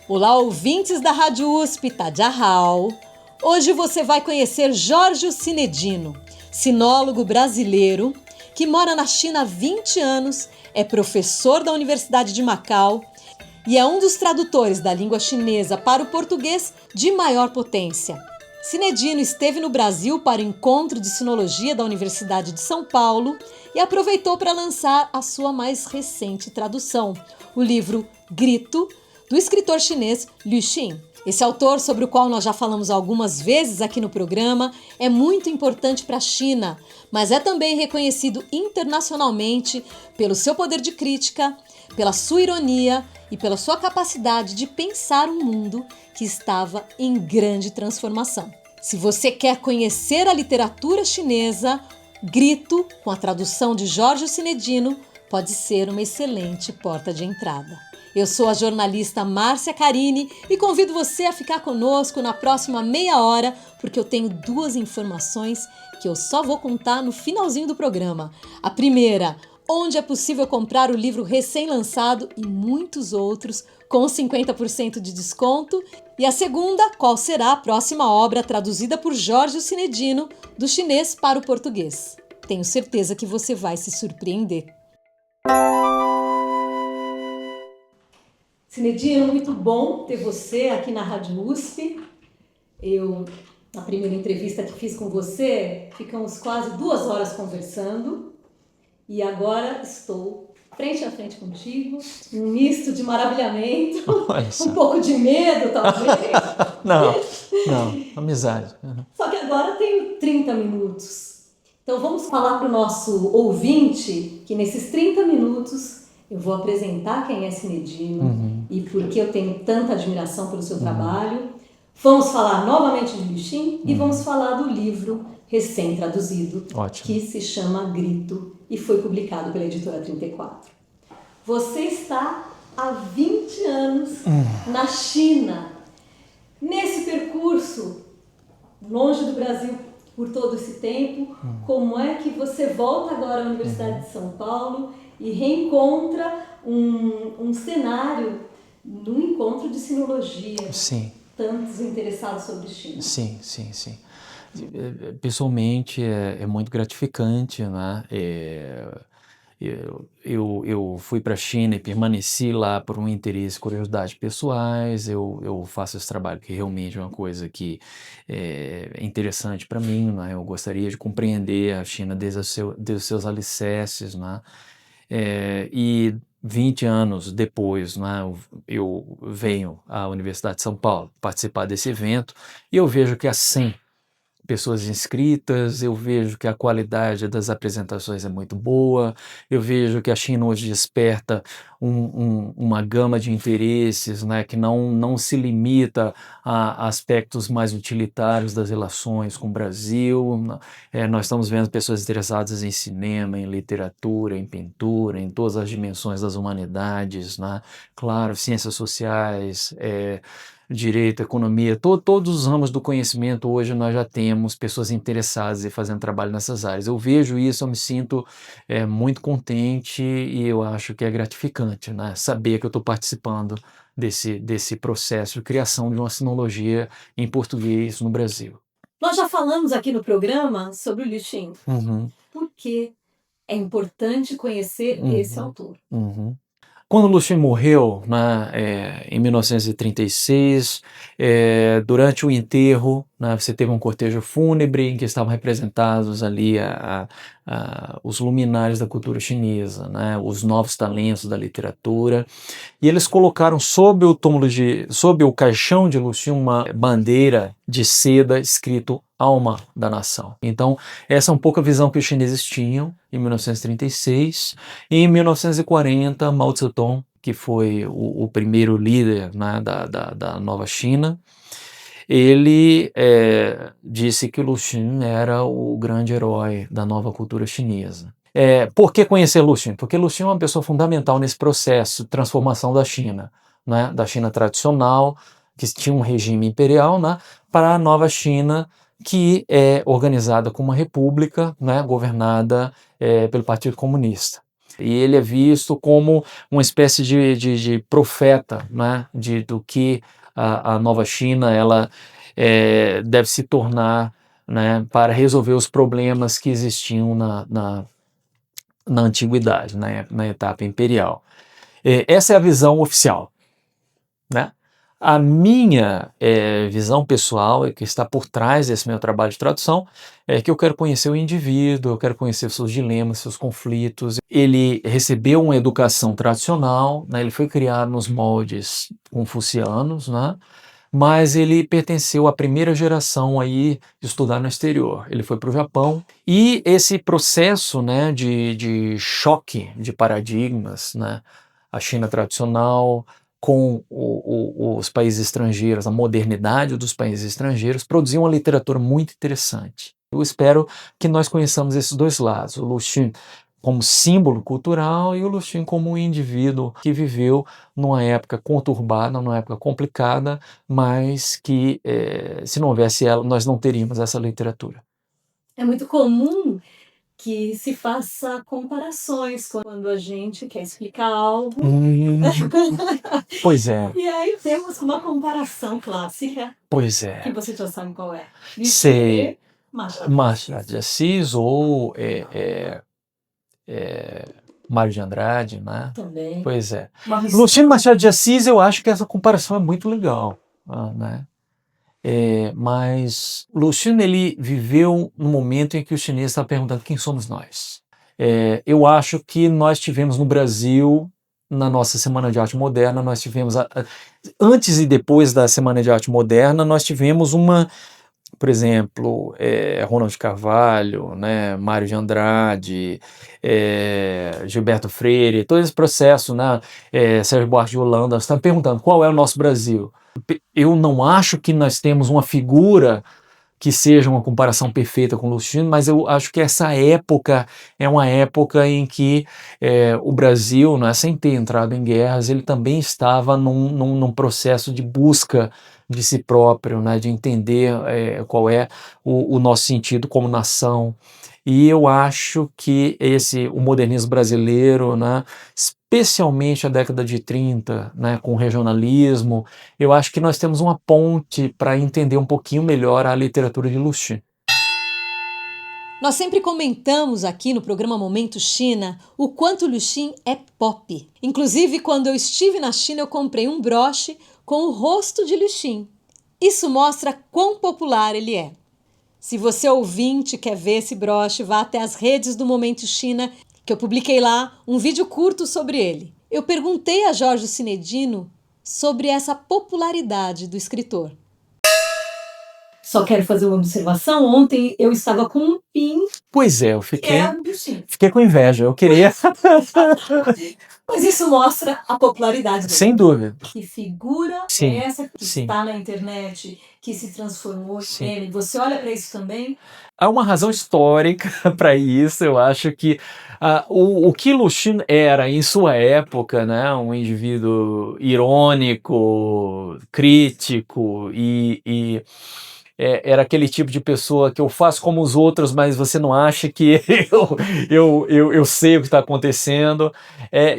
Olá, ouvintes da Rádio USP, Tadiahal. Hoje você vai conhecer Jorge Cinedino, sinólogo brasileiro que mora na China há 20 anos, é professor da Universidade de Macau e é um dos tradutores da língua chinesa para o português de maior potência. Cinedino esteve no Brasil para o encontro de sinologia da Universidade de São Paulo e aproveitou para lançar a sua mais recente tradução, o livro Grito, do escritor chinês Liu Xin. Esse autor, sobre o qual nós já falamos algumas vezes aqui no programa, é muito importante para a China, mas é também reconhecido internacionalmente pelo seu poder de crítica, pela sua ironia e pela sua capacidade de pensar um mundo que estava em grande transformação. Se você quer conhecer a literatura chinesa, Grito, com a tradução de Jorge Cinedino, pode ser uma excelente porta de entrada. Eu sou a jornalista Márcia Carini e convido você a ficar conosco na próxima meia hora, porque eu tenho duas informações que eu só vou contar no finalzinho do programa. A primeira, onde é possível comprar o livro recém-lançado e muitos outros com 50% de desconto. E a segunda, qual será a próxima obra traduzida por Jorge Cinedino, do chinês para o português. Tenho certeza que você vai se surpreender. Cinedino, muito bom ter você aqui na Rádio USP. Na primeira entrevista que fiz com você, ficamos quase 2 horas conversando e agora estou frente a frente contigo, um misto de maravilhamento, um pouco de medo talvez. Não, amizade. Só que agora tenho 30 minutos. Então vamos falar para o nosso ouvinte que nesses 30 minutos eu vou apresentar quem é Cinedino e por que eu tenho tanta admiração pelo seu trabalho. Vamos falar novamente de Liu Xin e vamos falar do livro recém-traduzido, que se chama Grito e foi publicado pela Editora 34. Você está há 20 anos na China. Nesse percurso, longe do Brasil por todo esse tempo, como é que você volta agora à Universidade de São Paulo e reencontra um cenário no encontro de sinologia? Sim. Tantos interessados sobre China. Sim. Pessoalmente é muito gratificante, né? Eu fui para a China e permaneci lá por um interesse e curiosidades pessoais. Eu faço esse trabalho que realmente é uma coisa que é interessante para mim, né? Eu gostaria de compreender a China desde os seus alicerces, né? E 20 anos depois, né, eu venho à Universidade de São Paulo participar desse evento e eu vejo que há 100 pessoas inscritas, eu vejo que a qualidade das apresentações é muito boa, eu vejo que a China hoje desperta uma gama de interesses, né, que não se limita a aspectos mais utilitários das relações com o Brasil. Nós estamos vendo pessoas interessadas em cinema, em literatura, em pintura, em todas as dimensões das humanidades, né? Claro, ciências sociais, direito, economia, todos os ramos do conhecimento hoje nós já temos pessoas interessadas em fazendo trabalho nessas áreas. Eu vejo isso, eu me sinto muito contente e eu acho que é gratificante, né? Saber que eu estou participando desse processo de criação de uma sinologia em português no Brasil. Nós já falamos aqui no programa sobre o Liu Xin. Por que é importante conhecer esse autor? Quando Liu Xin morreu, né, em 1936, durante o enterro, né, você teve um cortejo fúnebre em que estavam representados ali os luminares da cultura chinesa, né, os novos talentos da literatura, e eles colocaram sob o caixão de Liu Xin uma bandeira de seda escrito Alma da Nação. Então, essa é um pouco a visão que os chineses tinham em 1936. E em 1940, Mao Tse-tung, que foi o primeiro líder, né, da nova China, ele disse que Liu Xin era o grande herói da nova cultura chinesa. Por que conhecer Liu Xin? Porque Liu Xin é uma pessoa fundamental nesse processo de transformação da China, né, da China tradicional, que tinha um regime imperial, né, para a nova China, que é organizada como uma república, né, governada pelo Partido Comunista. E ele é visto como uma espécie de profeta, né, do que a nova China ela deve se tornar, né, para resolver os problemas que existiam na antiguidade, na etapa imperial. Essa é a visão oficial, né? A minha visão pessoal, que está por trás desse meu trabalho de tradução, é que eu quero conhecer o indivíduo, eu quero conhecer os seus dilemas, seus conflitos. Ele recebeu uma educação tradicional, né? Ele foi criado nos moldes confucianos, né? Mas ele pertenceu à primeira geração aí de estudar no exterior. Ele foi para o Japão e esse processo, né, de choque de paradigmas, né, a China tradicional com os países estrangeiros, a modernidade dos países estrangeiros, produziu uma literatura muito interessante. Eu espero que nós conheçamos esses dois lados, o Lu Xun como símbolo cultural e o Lu Xun como um indivíduo que viveu numa época conturbada, numa época complicada, mas que se não houvesse ela, nós não teríamos essa literatura. É muito comum que se faça comparações quando a gente quer explicar algo. Pois é. E aí temos uma comparação clássica. Pois é. Que você já sabe qual é. Sei. Machado de Assis ou Mário de Andrade, né? Também. Pois é. Luciano Machado de Assis, eu acho que essa comparação é muito legal, né? Mas Luciano, ele viveu no momento em que o chinês está perguntando quem somos nós. Eu acho que nós tivemos no Brasil, na nossa Semana de Arte Moderna, nós tivemos, antes e depois da Semana de Arte Moderna, nós tivemos por exemplo, Ronald Carvalho, né, Mário de Andrade, Gilberto Freire, todo esse processo, né, Sérgio Buarque de Holanda, você está perguntando qual é o nosso Brasil. Eu não acho que nós temos uma figura que seja uma comparação perfeita com o Luciano, mas eu acho que essa época é uma época em que o Brasil, né, sem ter entrado em guerras, ele também estava num processo de busca de si próprio, né, de entender qual é o nosso sentido como nação. E eu acho que o modernismo brasileiro, né, especialmente a década de 30, né, com o regionalismo, eu acho que nós temos uma ponte para entender um pouquinho melhor a literatura de Lu Xun. Nós sempre comentamos aqui no programa Momento China o quanto Lu Xun é pop. Inclusive, quando eu estive na China, eu comprei um broche com o rosto de Lu Xun. Isso mostra quão popular ele é. Se você ouvinte quer ver esse broche, vá até as redes do Momento China, que eu publiquei lá um vídeo curto sobre ele. Eu perguntei a Jorge Sinedino sobre essa popularidade do escritor. Só quero fazer uma observação. Ontem eu estava com um pin. Pois é, eu fiquei com inveja. Eu queria. Mas isso mostra a popularidade dele. Sem dúvida. Que figura é essa que está na internet, que se transformou em meme? Você olha para isso também? Há uma razão histórica para isso. Eu acho que o que Lu Xun era em sua época, né, um indivíduo irônico, crítico e era aquele tipo de pessoa que eu faço como os outros, mas você não acha que eu sei o que está acontecendo.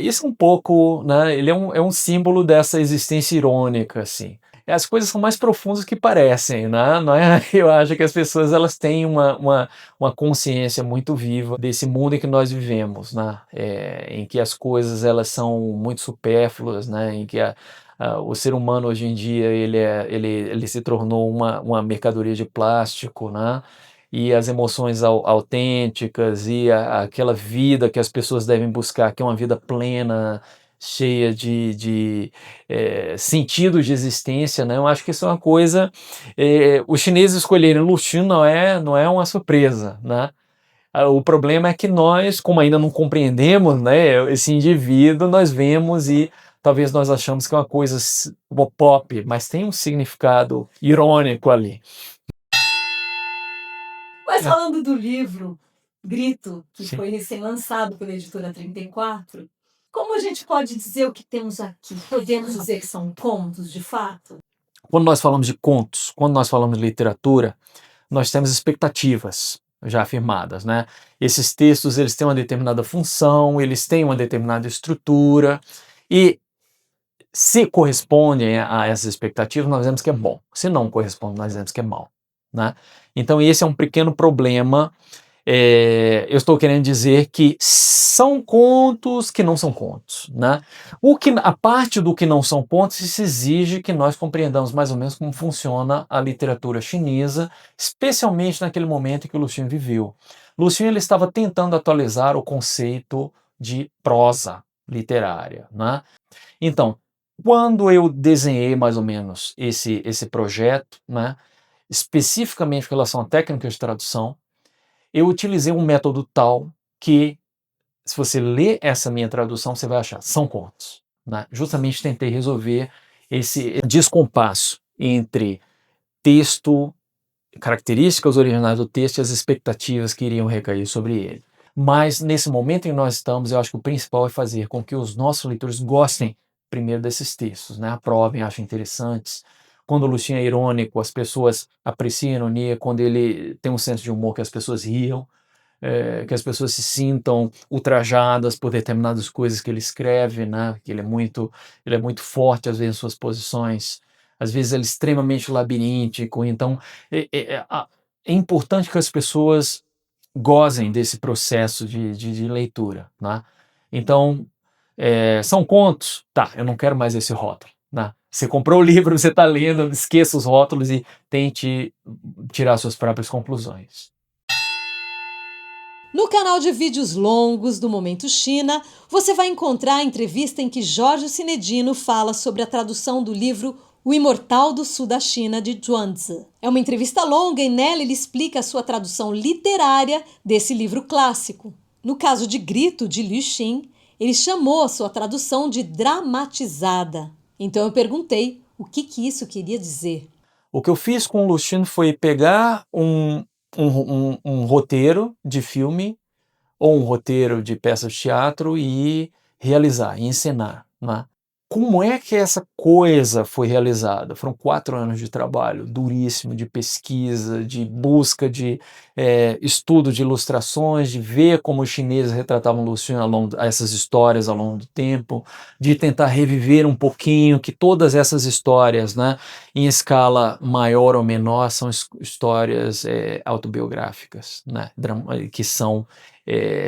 Isso um pouco, né, ele é um símbolo dessa existência irônica, assim. As coisas são mais profundas do que parecem, né? Não é? Eu acho que as pessoas elas têm uma consciência muito viva desse mundo em que nós vivemos, né? Em que as coisas elas são muito supérfluas, né? Em que o ser humano hoje em dia ele se tornou uma mercadoria de plástico, né? E as emoções autênticas e aquela vida que as pessoas devem buscar, que é uma vida plena, cheia de sentido de existência, né? Eu acho que isso é uma coisa. Os chineses escolherem Lu Xun não é uma surpresa, né? O problema é que nós, como ainda não compreendemos, né, esse indivíduo, nós vemos e talvez nós achamos que é uma coisa pop, mas tem um significado irônico ali. Mas falando do livro Grito, que foi recém-lançado pela editora 34, como a gente pode dizer o que temos aqui? Podemos dizer que são contos, de fato? Quando nós falamos de contos, quando nós falamos de literatura, nós temos expectativas. já afirmadas, né? Esses textos, eles têm uma determinada função, eles têm uma determinada estrutura, e se correspondem a essas expectativas, nós dizemos que é bom. Se não corresponde, nós dizemos que é mal, né? Então esse é um pequeno problema. Eu estou querendo dizer que são contos que não são contos, né? A parte do que não são contos se exige que nós compreendamos mais ou menos como funciona a literatura chinesa, especialmente naquele momento em que o Lu Xun viveu. Lu Xun, ele estava tentando atualizar o conceito de prosa literária, né? Então, quando eu desenhei mais ou menos esse projeto, né, especificamente com relação a técnicas de tradução, eu utilizei um método tal que, se você ler essa minha tradução, você vai achar, são contos, né? Justamente tentei resolver esse descompasso entre texto, características originais do texto e as expectativas que iriam recair sobre ele. Mas nesse momento em que nós estamos, eu acho que o principal é fazer com que os nossos leitores gostem primeiro desses textos, né? Aprovem, achem interessantes. Quando o Lu Xun é irônico, as pessoas apreciam a ironia. Quando ele tem um senso de humor, que as pessoas riam, que as pessoas se sintam ultrajadas por determinadas coisas que ele escreve, né? Que ele é muito forte às vezes em suas posições, às vezes ele é extremamente labiríntico. Então é importante que as pessoas gozem desse processo de leitura, né? Então são contos, tá? Eu não quero mais esse rótulo, né? Você comprou o livro, você está lendo, esqueça os rótulos e tente tirar suas próprias conclusões. No canal de vídeos longos do Momento China, você vai encontrar a entrevista em que Jorge Sinedino fala sobre a tradução do livro O Imortal do Sul da China, de Zhuangzi. É uma entrevista longa e nela ele explica a sua tradução literária desse livro clássico. No caso de Grito, de Lu Xun, ele chamou a sua tradução de dramatizada. Então eu perguntei o que isso queria dizer. O que eu fiz com o Lu Xun foi pegar um roteiro de filme ou um roteiro de peça de teatro e realizar, e encenar, né? Como é que essa coisa foi realizada? Foram 4 anos de trabalho duríssimo, de pesquisa, de busca, de estudo de ilustrações, de ver como os chineses retratavam Lu Xun essas histórias ao longo do tempo, de tentar reviver um pouquinho que todas essas histórias, né, em escala maior ou menor, são histórias autobiográficas, né, que são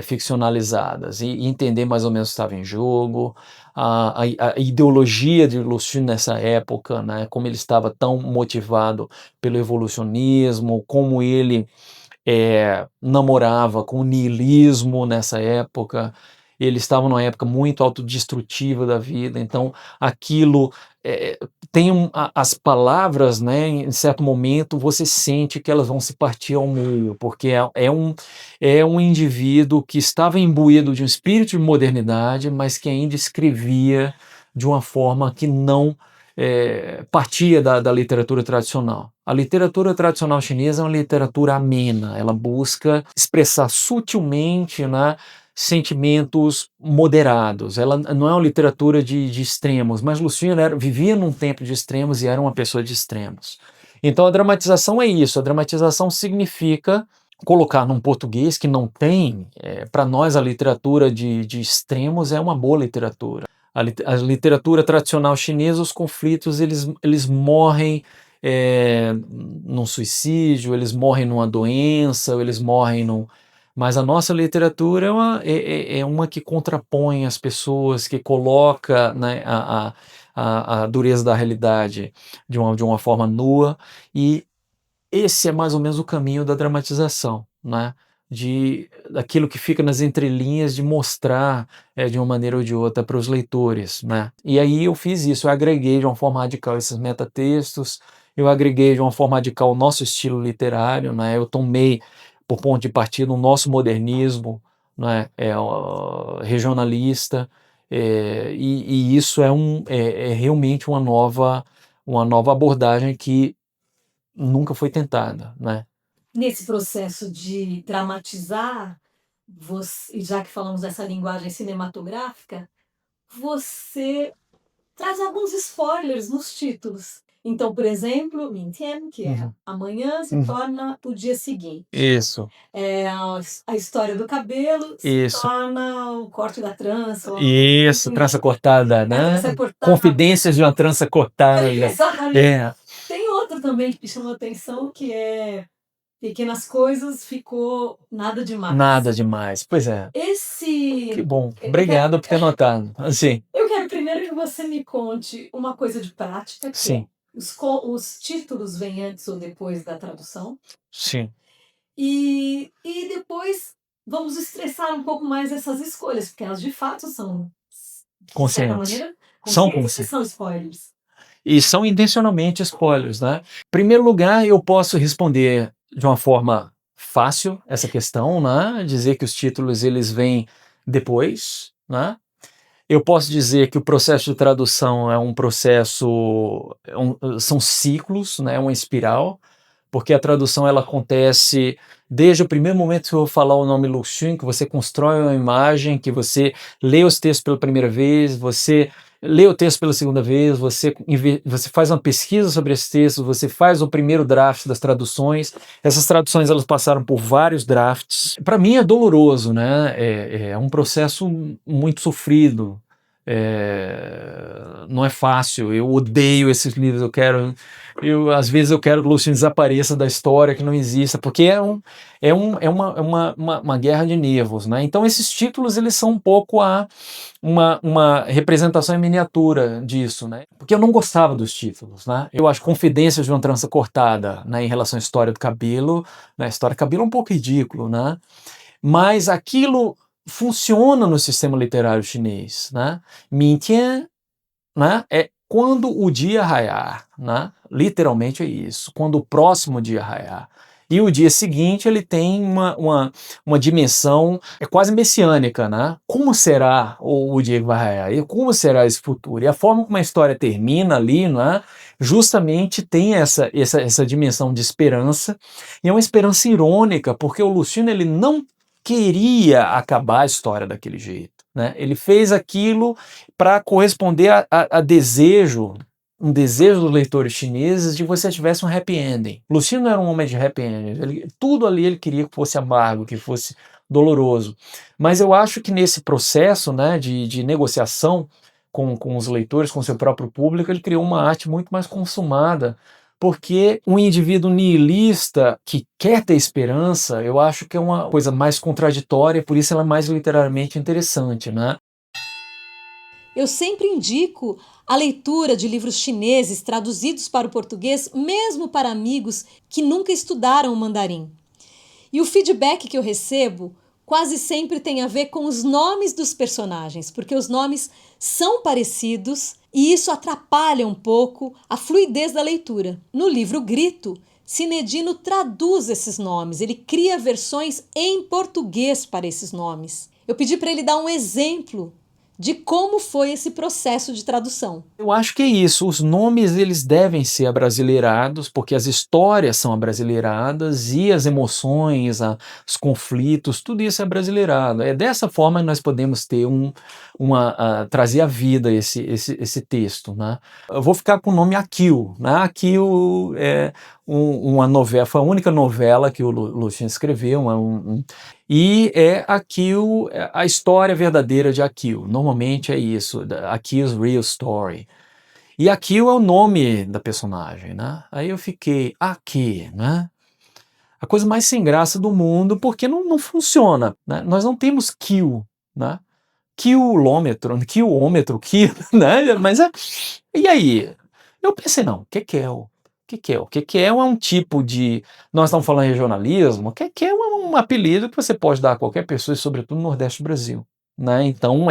ficcionalizadas, e entender mais ou menos o que estava em jogo, a ideologia de Lu Xun nessa época, né, como ele estava tão motivado pelo evolucionismo, como ele namorava com o niilismo nessa época. Ele estava numa época muito autodestrutiva da vida, então aquilo tem as palavras, né, em certo momento você sente que elas vão se partir ao meio, porque é um indivíduo que estava imbuído de um espírito de modernidade, mas que ainda escrevia de uma forma que não partia da literatura tradicional. A literatura tradicional chinesa é uma literatura amena, ela busca expressar sutilmente, né, sentimentos moderados. Ela não é uma literatura de extremos, mas Lu Xun vivia num tempo de extremos e era uma pessoa de extremos. Então a dramatização é isso, a dramatização significa colocar num português que não tem, para nós a literatura de extremos é uma boa literatura. A literatura tradicional chinesa, os conflitos eles morrem num suicídio, eles morrem numa doença, eles morrem num... Mas a nossa literatura é uma que contrapõe as pessoas, que coloca, né, a dureza da realidade de uma forma nua, e esse é mais ou menos o caminho da dramatização, né? Daquilo que fica nas entrelinhas, de mostrar de uma maneira ou de outra para os leitores, né? E aí eu fiz isso, eu agreguei de uma forma radical esses metatextos, eu agreguei de uma forma radical o nosso estilo literário, né? Eu tomei por ponto de partida o nosso modernismo, né? Regionalista, e isso é realmente uma nova abordagem que nunca foi tentada, né? Nesse processo de dramatizar, e já que falamos dessa linguagem cinematográfica, você traz alguns spoilers nos títulos. Então, por exemplo, 明天, que é Uhum. amanhã, se Uhum. torna o dia seguinte. Isso, A história do cabelo se isso. torna o corte da trança, Isso, enfim, trança cortada, a trança né? cortada. Confidências de uma trança cortada. Exatamente. É, Tem outro também que me chamou a atenção, que é Pequenas Coisas, ficou nada demais. nada demais. Pois é. Que Esse. bom. Eu quero, Obrigado por ter notado. Assim, eu quero primeiro que você me conte uma coisa de prática, que é sim, os títulos vêm antes ou depois da tradução. sim. E depois vamos estressar um pouco mais essas escolhas, porque elas de fato são, de certa Conscientes. maneira, São conscientes e conscientes. são spoilers. E são intencionalmente spoilers, né? Em primeiro lugar, eu posso responder de uma forma fácil essa questão, né? Dizer que os títulos eles vêm depois, né? Eu posso dizer que o processo de tradução é um processo, são ciclos, né? Uma espiral, porque a tradução ela acontece desde o primeiro momento que eu vou falar o nome Luxun, que você constrói uma imagem, que você lê os textos pela primeira vez, você lê o texto pela segunda vez, você faz uma pesquisa sobre esse texto, você faz o primeiro draft das traduções. Essas traduções elas passaram por vários drafts. Para mim é doloroso, né? É um processo muito sofrido. Não é fácil. Eu odeio esses livros. Às vezes eu quero que o Luciano desapareça da história, que não exista, porque é uma guerra de nervos, né? Então esses títulos eles são um pouco uma representação em miniatura disso, né? Porque eu não gostava dos títulos, né? Eu acho Confidências de uma Trança Cortada, né, em relação à história do cabelo, né? A história do cabelo é um pouco ridículo, né? Mas aquilo funciona no sistema literário chinês, né? 明天 né, é quando o dia raiar, né? Literalmente é isso, quando o próximo dia raiar. E o dia seguinte ele tem uma dimensão quase messiânica, né? Como será o dia que vai raiar? E como será esse futuro? E a forma como a história termina ali, né? Justamente tem essa dimensão de esperança, e é uma esperança irônica, porque o Lucino ele não queria acabar a história daquele jeito, né? Ele fez aquilo para corresponder a desejo, um desejo dos leitores chineses de que você tivesse um happy ending. Lucino era um homem de happy ending, tudo ali ele queria que fosse amargo, que fosse doloroso. Mas eu acho que nesse processo, né, de negociação com os leitores, com seu próprio público, ele criou uma arte muito mais consumada, porque um indivíduo nihilista que quer ter esperança, eu acho que é uma coisa mais contraditória, por isso ela é mais literariamente interessante, né? Eu sempre indico a leitura de livros chineses traduzidos para o português, mesmo para amigos que nunca estudaram o mandarim. E o feedback que eu recebo quase sempre tem a ver com os nomes dos personagens, porque os nomes são parecidos e isso atrapalha um pouco a fluidez da leitura. No livro Grito, Cinedino traduz esses nomes, ele cria versões em português para esses nomes. Eu pedi para ele dar um exemplo de como foi esse processo de tradução. Eu acho que é isso, os nomes eles devem ser abrasileirados, porque as histórias são abrasileiradas e as emoções, os conflitos, tudo isso é abrasileirado. É dessa forma que nós podemos ter trazer à vida esse texto, né? Eu vou ficar com o nome Akio, né? Akio é uma novela, foi a única novela que o Lucien escreveu, e é Akio, a história verdadeira de Akio. Normalmente é isso, Akio's Real Story. E Akio é o nome da personagem, né? Aí eu fiquei, Aki, né? A coisa mais sem graça do mundo, porque não funciona, né? Nós não temos kill, né? Quilômetro, kill, né? Mas e aí? Eu pensei, não, Kekel. Kekel. Kekel é um tipo de. Nós estamos falando em regionalismo, Kekel é um apelido que você pode dar a qualquer pessoa, e sobretudo no Nordeste do Brasil. Né? Então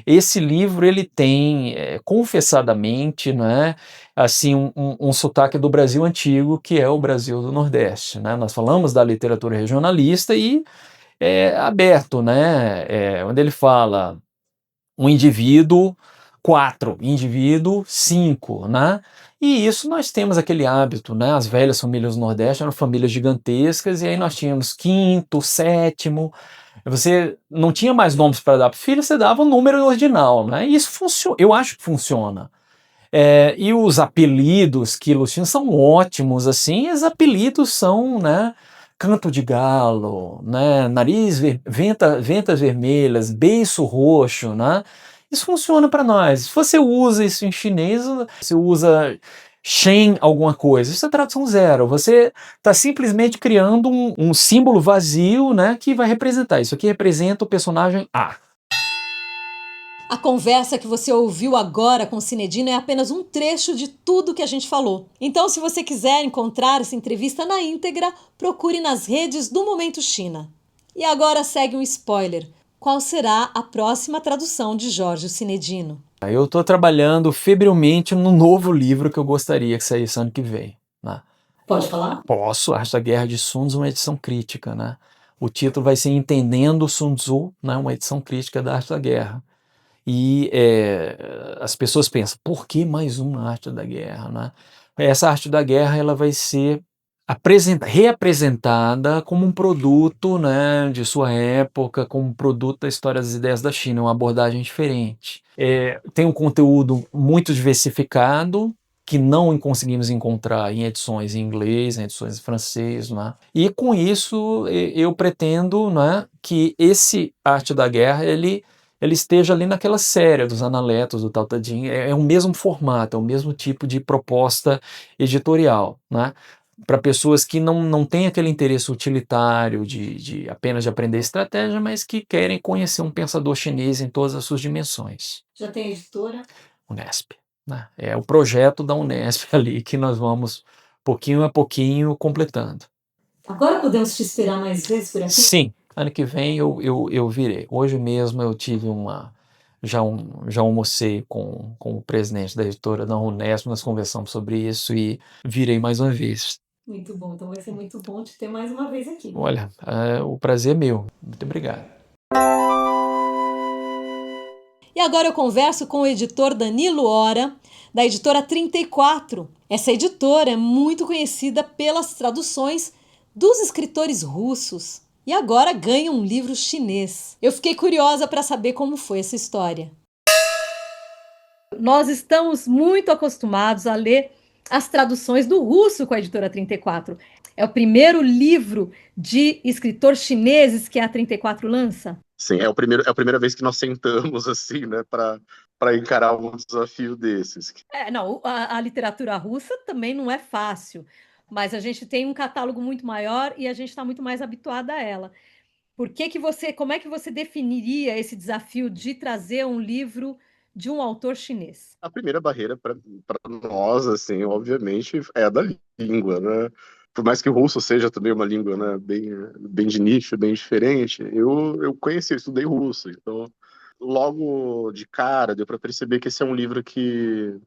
esse livro ele tem confessadamente, né, assim um sotaque do Brasil antigo, que é o Brasil do Nordeste, né? Nós falamos da literatura regionalista e é aberto, né? Onde ele fala um indivíduo 4, indivíduo 5, né? E isso nós temos aquele hábito, né? As velhas famílias do Nordeste eram famílias gigantescas, e aí nós tínhamos quinto, sétimo. Você não tinha mais nomes para dar para o filho, você dava o número ordinal, né? E isso funciona, eu acho que funciona. E os apelidos que eles tinham são ótimos, assim, e os apelidos são, né, canto de galo, né, ventas vermelhas, beiço roxo, né? Isso funciona para nós. Se você usa isso em chinês, você usa Shen alguma coisa, isso é tradução zero. Você está simplesmente criando um símbolo vazio, né, que vai representar. Isso aqui representa o personagem A. A conversa que você ouviu agora com o Cinedino é apenas um trecho de tudo que a gente falou. Então, se você quiser encontrar essa entrevista na íntegra, procure nas redes do Momento China. E agora segue um spoiler. Qual será a próxima tradução de Jorge Cinedino? Eu estou trabalhando febrilmente num novo livro que eu gostaria que saísse ano que vem, né? Pode falar? Posso, Arte da Guerra de Sun Tzu, uma edição crítica, né? O título vai ser Entendendo Sun Tzu, né? Uma edição crítica da Arte da Guerra. E as pessoas pensam, por que mais uma Arte da Guerra, né? Essa Arte da Guerra ela vai ser reapresentada como um produto, né, de sua época, como um produto da história das ideias da China, uma abordagem diferente. Tem um conteúdo muito diversificado, que não conseguimos encontrar em edições em inglês, em edições em francês, né? E com isso eu pretendo, né, que esse Arte da Guerra ele esteja ali naquela série dos Analetos, do Tao Te Ching. É o mesmo formato, é o mesmo tipo de proposta editorial, né? Para pessoas que não têm aquele interesse utilitário de apenas de aprender estratégia, mas que querem conhecer um pensador chinês em todas as suas dimensões. Já tem editora? Unesp, né? É o projeto da Unesp ali que nós vamos, pouquinho a pouquinho, completando. Agora podemos te esperar mais vezes por aqui? Sim, ano que vem eu virei. Hoje mesmo eu tive já almocei com o presidente da editora da Unesp, nós conversamos sobre isso e virei mais uma vez. Muito bom, então vai ser muito bom te ter mais uma vez aqui. Olha, o prazer é meu. Muito obrigado. E agora eu converso com o editor Danilo Hora, da editora 34. Essa editora é muito conhecida pelas traduções dos escritores russos e agora ganha um livro chinês. Eu fiquei curiosa para saber como foi essa história. Nós estamos muito acostumados a ler as traduções do russo com a editora 34. É o primeiro livro de escritores chineses que a 34 lança? Sim, é a primeira vez que nós sentamos assim, né, para encarar um desafio desses. Não, a literatura russa também não é fácil, mas a gente tem um catálogo muito maior e a gente está muito mais habituada a ela. Como é que você definiria esse desafio de trazer um livro de um autor chinês? A primeira barreira para nós, assim, obviamente, é a da língua, né? Por mais que o russo seja também uma língua, né, bem de nicho, bem diferente, eu conheci, eu estudei russo, então logo de cara deu para perceber que esse é um livro que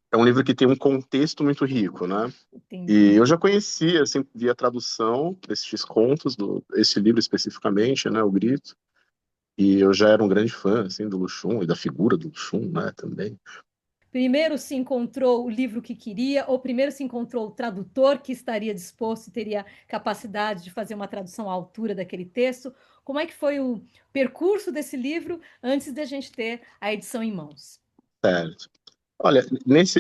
tem um contexto muito rico, né? Entendi. E eu já conhecia, assim, via tradução desses contos, esse livro especificamente, né, O Grito, e eu já era um grande fã, assim, do Lu Xun e da figura do Lu Xun, né, também. Primeiro se encontrou o livro que queria, ou primeiro se encontrou o tradutor que estaria disposto e teria capacidade de fazer uma tradução à altura daquele texto? Como é que foi o percurso desse livro antes de a gente ter a edição em mãos? Certo. Olha,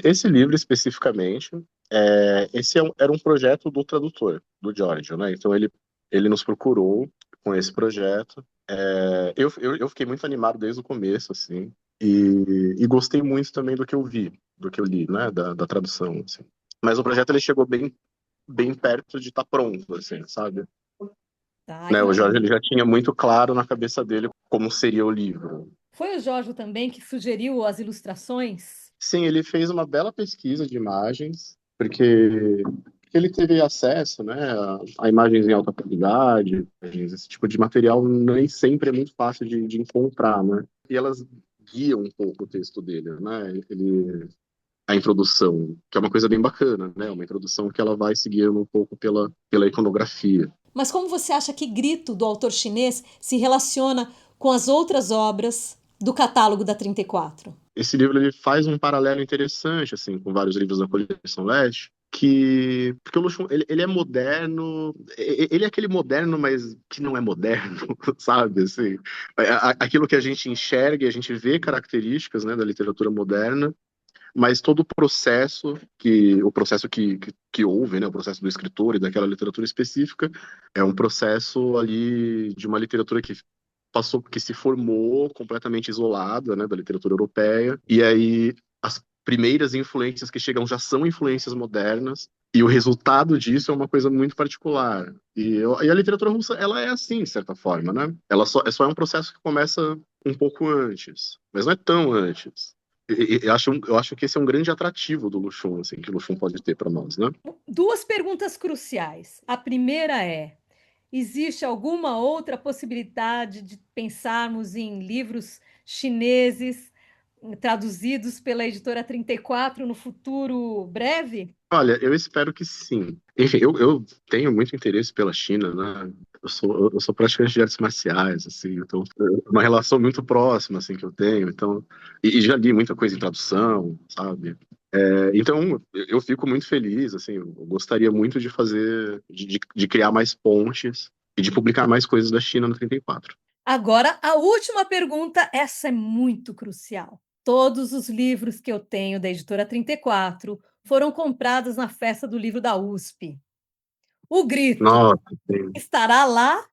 esse livro especificamente, era um projeto do tradutor, do Giorgio, né? Então ele nos procurou com esse projeto. Eu fiquei muito animado desde o começo, assim, e gostei muito também do que eu vi, do que eu li, né? Da tradução, assim. Mas o projeto ele chegou bem perto de estar pronto, assim, sabe? Tá, Né? O Jorge ele já tinha muito claro na cabeça dele como seria o livro. Foi o Jorge também que sugeriu as ilustrações? Sim, ele fez uma bela pesquisa de imagens, porque ele teve acesso, né, a imagens em alta qualidade, esse tipo de material nem sempre é muito fácil de encontrar, né? E elas guiam um pouco o texto dele, né? A introdução, que é uma coisa bem bacana, né? Uma introdução que ela vai seguindo um pouco pela iconografia. Mas como você acha que Grito, do autor chinês, se relaciona com as outras obras do catálogo da 34? Esse livro ele faz um paralelo interessante assim com vários livros da coleção Leste, porque o Luxon, ele é moderno, ele é aquele moderno, mas que não é moderno, sabe, assim, aquilo que a gente enxerga e a gente vê características, né, da literatura moderna, mas todo o processo que houve, né, o processo do escritor e daquela literatura específica, é um processo ali de uma literatura que se formou completamente isolada, né, da literatura europeia, e aí as primeiras influências que chegam já são influências modernas, e o resultado disso é uma coisa muito particular. E a literatura russa, ela é assim, de certa forma, né? Ela só é um processo que começa um pouco antes, mas não é tão antes. Eu acho que esse é um grande atrativo do Lushun, assim, que o Lushun pode ter para nós, né? Duas perguntas cruciais. A primeira é: existe alguma outra possibilidade de pensarmos em livros chineses traduzidos pela editora 34 no futuro breve? Olha, eu espero que sim. Enfim, eu tenho muito interesse pela China, né? Eu sou praticante de artes marciais, assim, então é uma relação muito próxima, assim, que eu tenho. Então, e já li muita coisa em tradução, sabe? Então, eu fico muito feliz, assim, eu gostaria muito de de criar mais pontes e de publicar mais coisas da China no 34. Agora, a última pergunta, essa é muito crucial. Todos os livros que eu tenho da editora 34 foram comprados na festa do livro da USP. O Grito Nossa, sim. estará lá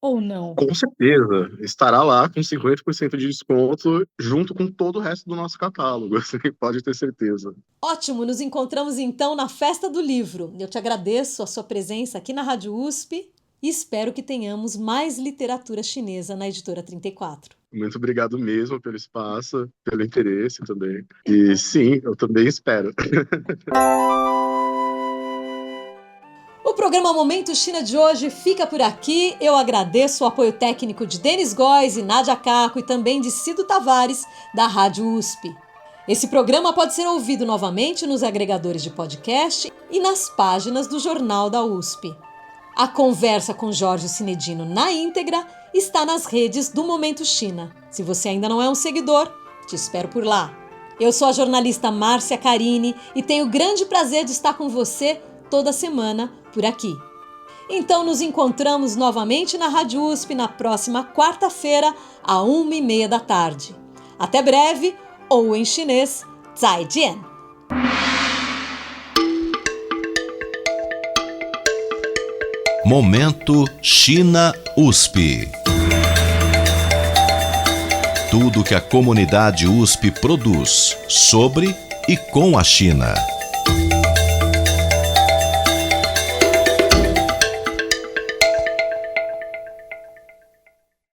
ou não? Com certeza, estará lá com 50% de desconto, junto com todo o resto do nosso catálogo, assim, pode ter certeza. Ótimo, nos encontramos então na Festa do Livro. Eu te agradeço a sua presença aqui na Rádio USP e espero que tenhamos mais literatura chinesa na editora 34. Muito obrigado mesmo pelo espaço, pelo interesse também. E sim, eu também espero. O programa Momento China de hoje fica por aqui. Eu agradeço o apoio técnico de Denis Góes e Nádia Caco e também de Cido Tavares, da Rádio USP. Esse programa pode ser ouvido novamente nos agregadores de podcast e nas páginas do Jornal da USP. A conversa com Jorge Sinedino na íntegra está nas redes do Momento China. Se você ainda não é um seguidor, te espero por lá. Eu sou a jornalista Márcia Carini e tenho o grande prazer de estar com você toda semana por aqui. Então nos encontramos novamente na Rádio USP na próxima quarta-feira, às 1h30 da tarde. Até breve, ou em chinês, 再见! Momento China USP. Tudo que a comunidade USP produz sobre e com a China.